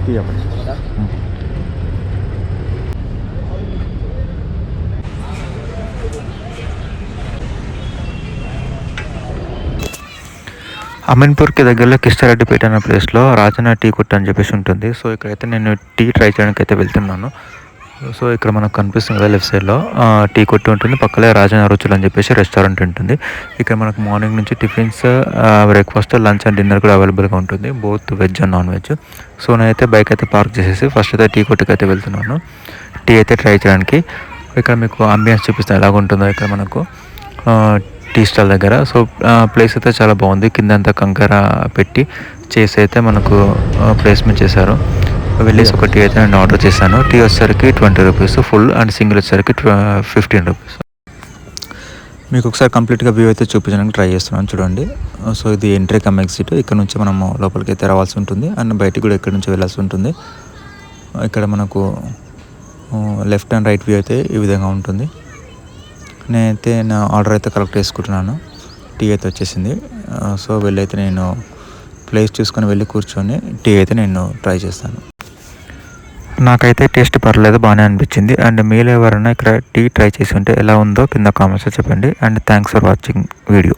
Tea అవ్వండి. అమీన్పూర్కి దగ్గరలో కిష్టారెడ్డిపేట అనే ప్లేస్లో రాజన్న టీ కొట్టు అని చెప్పేసి ఉంటుంది. సో ఇక్కడైతే నేను టీ ట్రై చేయడానికి అయితే వెళ్తున్నాను. సో ఇక్కడ మనకు కనిపిస్తుంది కదా లెఫ్ట్ సైడ్లో టీ కొట్టు ఉంటుంది. పక్కనే రాజన్న రుచులు అని చెప్పేసి రెస్టారెంట్ ఉంటుంది. ఇక్కడ మనకు మార్నింగ్ నుంచి tiffins, breakfast, lunch and dinner కూడా అవైలబుల్గా ఉంటుంది, both veg and non veg. So నేనైతే బైక్ అయితే పార్క్ చేసేసి ఫస్ట్ అయితే టీ కొట్టుకి అయితే వెళ్తున్నాను టీ అయితే ట్రై చేయడానికి. ఇక్కడ మీకు అంబియన్స్ చూపిస్తాను ఎలాగ ఉంటుందో. ఇక్కడ మనకు టీ స్టాల్ దగ్గర. సో ప్లేస్ అయితే చాలా బాగుంది. కిందంతా కంకర పెట్టి చేసి అయితే మనకు ప్లేస్మెంట్ చేశారు. వెళ్ళేసి ఒక టీ అయితే నేను ఆర్డర్ చేశాను. టీ వచ్చేసరికి 20 రూపీస్ ఫుల్ అండ్ సింగిల్ వచ్చేసరికి 15 రూపీస్. మీకు ఒకసారి కంప్లీట్గా వ్యూ అయితే చూపించడానికి ట్రై చేస్తున్నాను చూడండి. సో ఇది ఎంట్రీ కమ్ ఎగ్జిట్. ఇక్కడ నుంచి మనము లోపలికి అయితే రావాల్సి ఉంటుంది అండ్ బయటికి కూడా ఇక్కడ నుంచి వెళ్ళాల్సి ఉంటుంది. ఇక్కడ మనకు లెఫ్ట్ అండ్ రైట్ వ్యూ అయితే ఈ విధంగా ఉంటుంది. నేనైతే నా ఆర్డర్ అయితే కలెక్ట్ చేసుకుంటున్నాను. టీ అయితే వచ్చేసింది. సో వెళ్ళైతే నేను ప్లేస్ చూసుకొని వెళ్ళి కూర్చొని టీ అయితే నేను ట్రై చేస్తాను. నాకైతే టేస్ట్ పర్లేదు, బాగానే అనిపించింది. అండ్ మీలో ఎవరైనా ఇక్కడ టీ ట్రై చేసి ఉంటే ఎలా ఉందో కింద కామెంట్స్లో చెప్పండి. And thanks for watching video.